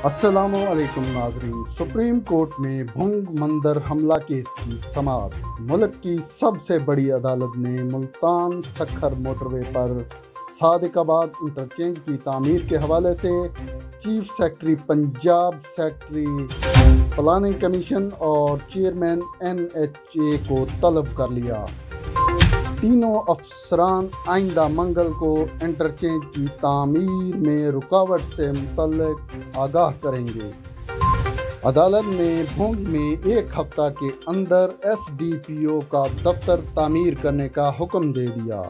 السلام علیکم ناظرین، سپریم کورٹ میں بھنگ مندر حملہ کیس کی سماعت۔ ملک کی سب سے بڑی عدالت نے ملتان سکھر موٹر وے پر صادق آباد انٹرچینج کی تعمیر کے حوالے سے chief secretary Punjab, secretary planning commission اور چیئرمین NHA کو طلب کر لیا۔ تینوں افسران آئندہ منگل کو انٹرچینج کی تعمیر میں رکاوٹ سے متعلق آگاہ کریں گے۔ عدالت نے بھنگ میں ایک ہفتہ کے اندر SDPO کا دفتر تعمیر کرنے کا حکم دے دیا۔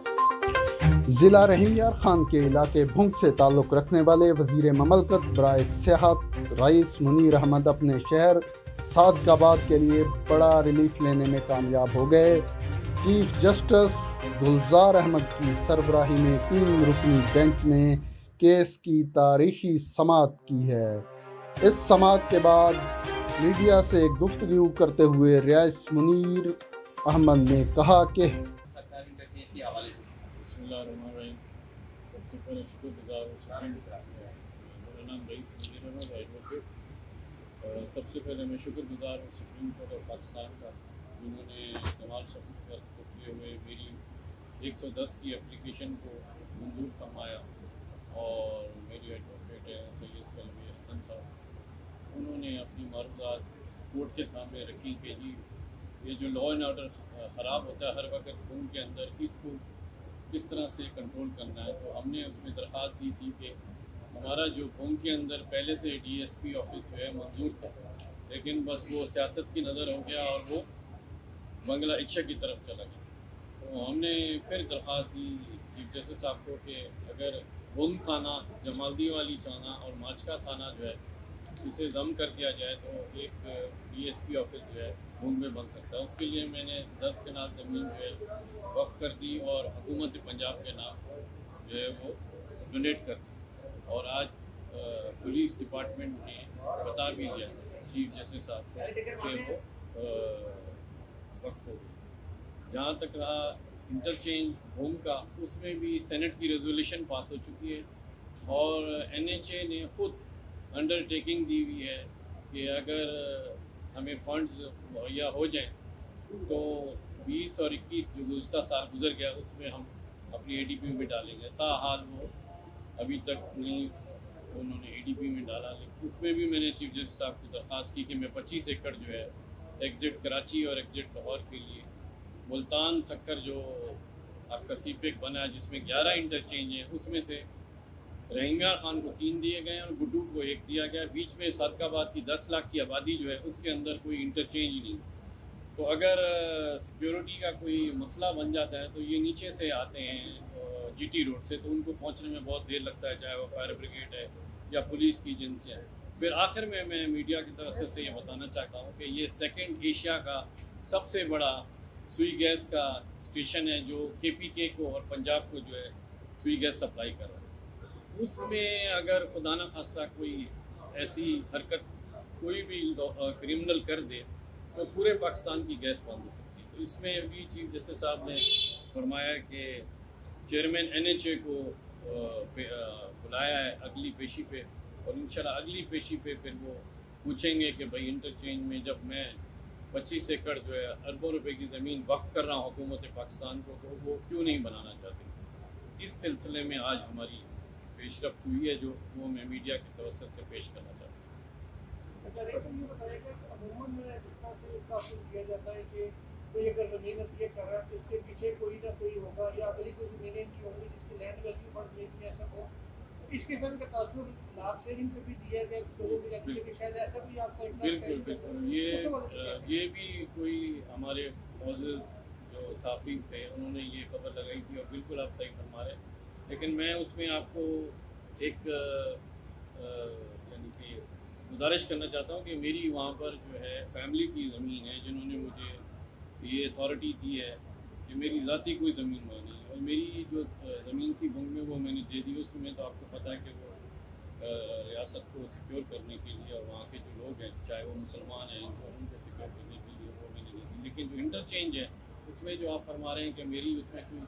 ضلع رحیم یار خان کے علاقے بھنگ سے تعلق رکھنے والے وزیر مملکت برائے سیاحت رئیس منیر احمد اپنے شہر صادق آباد کے لیے بڑا ریلیف لینے میں کامیاب ہو گئے۔ چیف جسٹس گلزار احمد کی سربراہی میں 3 رکنی بینچ نے کیس کی تاریخی سماعت کی ہے۔ اس سماعت کے بعد میڈیا سے گفتگو کرتے ہوئے رئیس منیر احمد نے کہا کہ سب سے پہلے میں شکر گزار ہوں سپریم کورٹ آف پاکستان کا، جنہوں نے کمال شفیق کو کیے ہوئے میری 110 کی اپلیکیشن کو منظور فرمایا، اور میری ایڈوکیٹ ہے سید کلوی حسن صاحب، انہوں نے اپنی معروضات کورٹ کے سامنے رکھی کہ جی یہ جو لا اینڈ آرڈر خراب ہوتا ہے ہر وقت بھنگ کے اندر، اس کو کس طرح سے کنٹرول کرنا ہے۔ تو ہم نے اس میں درخواست دی تھی کہ ہمارا جو بھنگ کے اندر پہلے سے DSP آفس جو ہے منظور تھا، لیکن بس وہ سیاست کی نظر ہو گیا اور وہ بنگلہ اچھا کی طرف چلا گیا۔ تو ہم نے پھر درخواست دی چیف جسٹس صاحب کو کہ اگر بھنگ تھانہ، جمالدی والی تھانہ اور ماچکا تھانہ جو ہے اسے ضم کر دیا جائے تو ایک DSP آفس جو ہے بھنگ میں بن سکتا ہے۔ اس کے لیے میں نے 10 کنال زمین جو ہے وقف کر دی اور حکومت پنجاب کے نام جو ہے وہ ڈونیٹ کر دی، اور آج پولیس ڈپارٹمنٹ نے بتا بھی دیا چیف جسٹس صاحب کو کہ وہ وقف ہو گئی۔ جہاں تک رہا انٹرچینج بھنگ کا، اس میں بھی سینٹ کی ریزولوشن پاس ہو چکی ہے، اور NHA نے خود انڈر ٹیکنگ دی ہوئی ہے کہ اگر ہمیں فنڈز مہیا ہو جائیں تو 20 اور 21 جو گزشتہ سال گزر گیا اس میں ہم اپنی ADP میں ڈالیں گے۔ تاحال وہ ابھی تک نہیں انہوں نے ADP میں ڈالا، لیکن اس میں بھی میں نے چیف جسٹس صاحب کو درخواست کی کہ میں 25 ایکڑ جو ہے ایگزٹ کراچی اور ایگزٹ لاہور کے لیے، ملتان سکھر جو آپ کا CPEC بنا ہے جس میں 11 انٹرچینج ہیں، اس میں سے رحیم یار خان کو 3 دیے گئے اور گڈو کو 1 دیا گیا۔ بیچ میں صادق آباد کی 10 لاکھ کی آبادی جو ہے اس کے اندر کوئی انٹرچینج ہی نہیں، تو اگر سیکیورٹی کا کوئی مسئلہ بن جاتا ہے تو یہ نیچے سے آتے ہیں GT روڈ سے، تو ان کو پہنچنے میں بہت دیر لگتا ہے، چاہے وہ فائر بریگیڈ ہے یا پولیس کی ایجنسیاں ہیں۔ پھر آخر میں میڈیا کی طرف سے یہ بتانا چاہتا ہوں کہ یہ 2nd ایشیا کا سب سے بڑا سوئی گیس کا اسٹیشن ہے جو KPK کو اور پنجاب کو جو ہے سوئی گیس سپلائی کر رہا ہے۔ اس میں اگر خدا نخواستہ کوئی ایسی حرکت کوئی بھی کرمنل کر دے تو پورے پاکستان کی گیس بند ہو سکتی ہے۔ تو اس میں بھی چیف جسٹس صاحب نے فرمایا کہ چیئرمین NHA کو بلایا ہے اگلی پیشی پہ، اور انشاءاللہ اگلی پیشی پہ پھر وہ پوچھیں گے کہ بھائی انٹرچینج میں جب میں 25 ایکڑ جو ہے اربوں روپے کی زمین وقف کر رہا ہوں حکومت پاکستان کو، تو وہ کیوں نہیں بنانا چاہتے۔ اس سلسلے میں آج ہماری پیش رفت ہوئی ہے جو وہ میں میڈیا کی توسط سے پیش کرنا چاہتا ہوں۔ یہ بتایا کہ عموماً جس طرح سے اس کا حصول کیا جاتا ہے کہ کوئی اگر زمین عطیہ کر رہا ہے تو اس کے پیچھے کوئی نہ کوئی ہوگا، یا اگلی کوئی زمینیں کی ہوں گی جس کی لینڈ ویلیو بڑھ جائے گی، ایسا ہو اس قسم کا تاثر لاکھ شیئرنگ پہ بھی دیا گیا لوگوں کی لگتی ہے کہ شاید ایسا بھی آپ کا بالکل یہ بھی کوئی ہمارے معزز جو صحافی تھے انہوں نے یہ خبر لگائی تھی، اور بالکل آپ صحیح فرما رہے ہیں، لیکن میں اس میں آپ کو ایک یعنی کہ گزارش کرنا چاہتا ہوں کہ میری وہاں پر جو ہے فیملی کی زمین ہے جنہوں نے مجھے یہ اتھارٹی دی ہے کہ میری ذاتی کوئی زمین وہاں نہیں ہے، اور میری جو زمین تھی بھنگ میں وہ میں نے دے دی۔ اس میں تو آپ کو پتہ ہے کہ وہ ریاست کو سیکیور کرنے کے لیے اور وہاں کے جو لوگ ہیں چاہے وہ مسلمان ہیں ان کو سیکیور کرنے کے لیے وہ میں نے دے دی۔ لیکن جو انٹرچینج ہے اس میں جو آپ فرما رہے ہیں کہ میری اس میں کوئی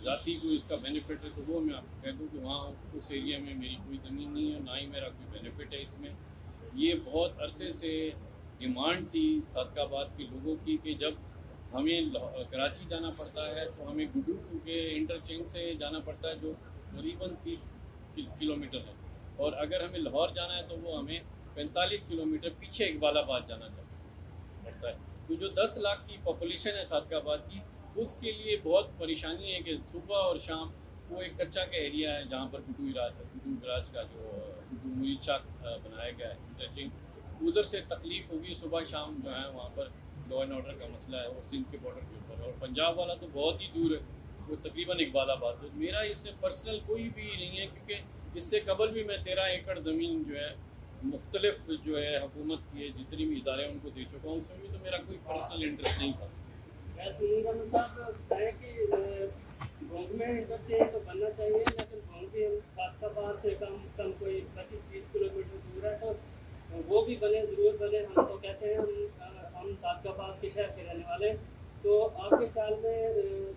ذاتی کوئی اس کا بینیفٹ ہے، تو وہ میں آپ کو کہہ دوں کہ وہاں اس ایریا میں میری کوئی زمین نہیں ہے، نہ ہی میرا کوئی بینیفٹ ہے اس میں۔ یہ بہت عرصے سے ڈیمانڈ تھی صادقاباد کے لوگوں کی کہ جب ہمیں کراچی جانا پڑتا ہے تو ہمیں گڈو کے انٹرچینج سے جانا پڑتا ہے جو قریباً 30 کلومیٹر ہے، اور اگر ہمیں لاہور جانا ہے تو وہ ہمیں 45 کلومیٹر پیچھے اقبال آباد جانا پڑتا ہے۔ تو جو 10 لاکھ کی پاپولیشن ہے صادقاباد کی، اس کے لیے بہت پریشانی ہے کہ صبح اور شام وہ ایک کچا کا ایریا ہے جہاں پر گڈو گراج کا جو گڈو مرید شاہ بنایا گیا ہے انٹرچینج، ادھر سے تکلیف ہوگی صبح شام جو ہے وہاں پر لا اینڈ آرڈر کا مسئلہ ہے، وہ سندھ کے بارڈر کے اوپر ہے، اور پنجاب والا تو بہت ہی دور ہے، وہ تقریباً اقبال آباد ہے۔ میرا اس سے پرسنل کوئی بھی نہیں ہے، کیونکہ اس سے قبل بھی میں 13 ایکڑ زمین جو ہے مختلف جو ہے حکومت کی جتنی بھی ادارے ان کو دے چکا ہوں، اس میں بھی تو میرا کوئی پرسنل انٹرسٹ نہیں تھا۔ صاحب ہے کہ بھونگ میں انٹرچینج تو بننا چاہیے، لیکن بھونگ بھی صادقاباد سے کم کوئی 25-30 کلومیٹر دور ہے، تو وہ بھی بنے، ضرور بنے۔ ہم تو کہتے ہیں ہم صادقاباد کے شہر کے رہنے والے، تو آپ کے خیال میں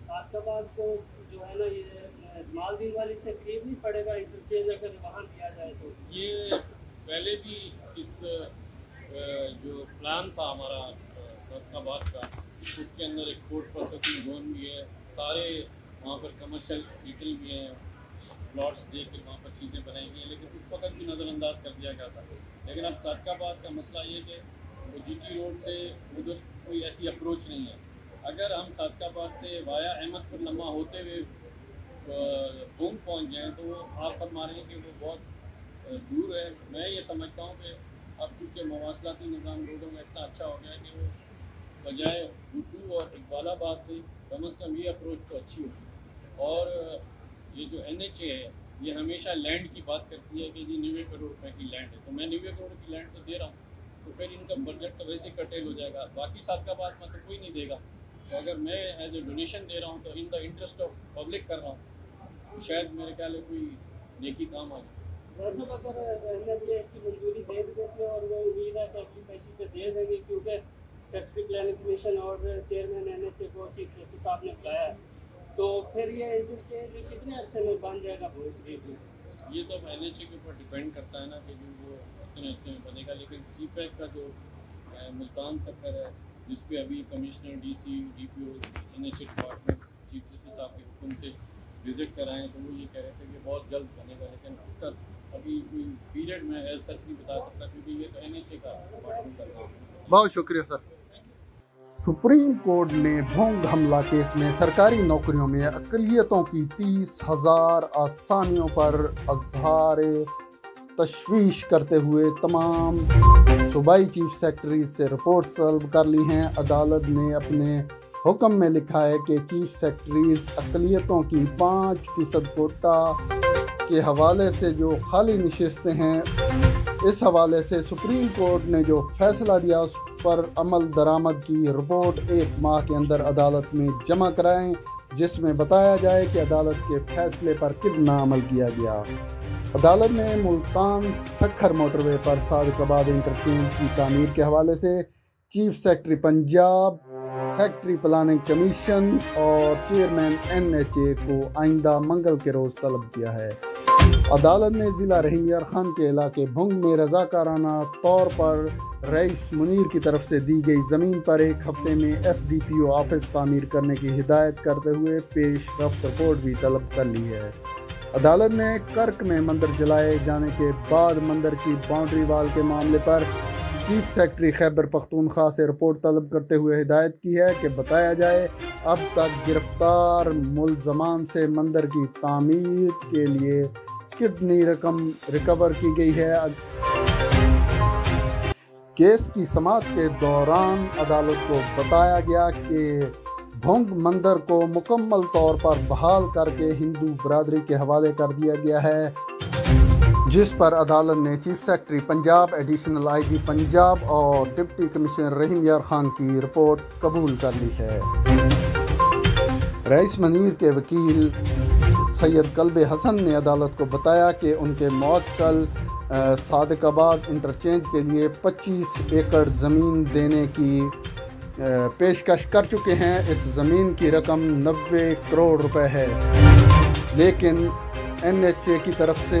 صادقاباد کو جو ہے نا یہ مالدین والی سے قریب نہیں پڑے گا انٹرچینج اگر وہاں دیا جائے تو؟ یہ پہلے بھی اس جو پلان تھا ہمارا صادقاباد کا، اس کے اندر ایکسپورٹ پروسیسنگ زون بھی ہے، سارے وہاں پر کمرشل ویکل بھی ہیں، پلاٹس دے کے وہاں پر چیزیں بنائی گئی ہیں، لیکن اس وقت بھی نظر انداز کر دیا گیا تھا۔ لیکن اب صادقاباد کا مسئلہ یہ کہ وہ جی ٹی روڈ سے ادھر کوئی ایسی اپروچ نہیں ہے۔ اگر ہم صادقاباد سے وایا احمد پور لمحہ ہوتے ہوئے بھونگ پہنچ جائیں تو وہ آپ فرما رہے ہیں کہ وہ بہت دور ہے۔ میں یہ سمجھتا ہوں کہ اب چونکہ مواصلاتی نظام روڈوں میں اتنا اچھا ہو گیا ہے کہ وہ بجائے گڈو اور اقبال آباد سے کم از کم یہ اپروچ تو اچھی ہوگی۔ اور یہ جو NHA ہے یہ ہمیشہ لینڈ کی بات کرتی ہے کہ جی 90 کروڑ روپے کی لینڈ ہے، تو میں 90 کروڑ کی لینڈ تو دے رہا ہوں، تو پھر ان کا بجٹ تو ویسے کرٹیل ہو جائے گا، باقی صادقاباد میں تو کوئی نہیں دے گا۔ تو اگر میں ایز اے ڈونیشن دے رہا ہوں تو ان دا انٹرسٹ آف پبلک کر رہا ہوں، شاید میرے خیال ہے کوئی نیکی کام آ جائے۔ ویسے اگر NHA اس کی منظوری دے بھی دیتے ہیں، اور وہ امید ہے کہ اگلی پیسے پہ دے دیں گے، کیونکہ سیکٹری پلاننگ کمیشن اور چیئرمین NHA کو چیف جسٹس صاحب نے بتایا ہے، تو پھر یہ انٹرچینج کتنے عرصے میں بن جائے گا بھوج شریف میں؟ یہ تو اب NHA کے اوپر ڈیپینڈ کرتا ہے نا کہ جو وہ کتنے عرصے میں بنے گا، لیکن سی پیک کا جو ملتان سفر ہے جس پہ ابھی commissioner DC DPO NHA department chief justice صاحب کے حکم سے وزٹ کرائیں تو وہ یہ کہہ رہے تھے کہ بہت جلد بنے گا، لیکن اس کا ابھی کوئی پیریڈ میں ایز سچ نہیں بتا سکتا کیونکہ یہ تو NHA کا ڈپارٹمنٹ کر رہا ہے۔ بہت شکریہ سر۔ سپریم کورٹ نے بھونگ حملہ کیس میں سرکاری نوکریوں میں اقلیتوں کی 30,000 آسامیوں پر اظہار تشویش کرتے ہوئے تمام صوبائی چیف سیکرٹریز سے رپورٹ طلب کر لی ہیں۔ عدالت نے اپنے حکم میں لکھا ہے کہ چیف سیکرٹریز اقلیتوں کی 5% کوٹا کے حوالے سے جو خالی نشستیں ہیں، اس حوالے سے سپریم کورٹ نے جو فیصلہ دیا اس پر عمل درآمد کی رپورٹ 1 ماہ کے اندر عدالت میں جمع کرائیں، جس میں بتایا جائے کہ عدالت کے فیصلے پر کتنا عمل کیا گیا۔ عدالت نے ملتان سکھر موٹر وے پر صادقاباد انٹرچینج کی تعمیر کے حوالے سے chief secretary Punjab, secretary planning commission اور چیئرمین NHA کو آئندہ منگل کے روز طلب کیا ہے۔ عدالت نے ضلع رحیم یار خان کے علاقے بھونگ میں رضاکارانہ طور پر رئیس منیر کی طرف سے دی گئی زمین پر 1 ہفتے میں SDPO آفس تعمیر کرنے کی ہدایت کرتے ہوئے پیش رفت رپورٹ بھی طلب کر لی ہے۔ عدالت نے کرک میں مندر جلائے جانے کے بعد مندر کی باؤنڈری وال کے معاملے پر چیف سیکرٹری خیبر پختونخوا سے رپورٹ طلب کرتے ہوئے ہدایت کی ہے کہ بتایا جائے اب تک گرفتار ملزمان سے مندر کی تعمیر کے لیے کتنی رقم ریکور کی گئی ہے۔ کیس کی سماعت کے دوران عدالت کو بتایا گیا کہ بھونگ مندر کو مکمل طور پر بحال کر کے ہندو برادری کے حوالے کر دیا گیا ہے، جس پر عدالت نے chief secretary Punjab, additional IG Punjab اور ڈپٹی کمشنر رحیم یار خان کی رپورٹ قبول کر لی ہے۔ رئیس منیر کے وکیل سید قلب حسن نے عدالت کو بتایا کہ ان کے موکل صادقاباد انٹرچینج کے لیے 25 ایکڑ زمین دینے کی پیشکش کر چکے ہیں۔ اس زمین کی رقم 90 کروڑ روپے ہے، لیکن NHA کی طرف سے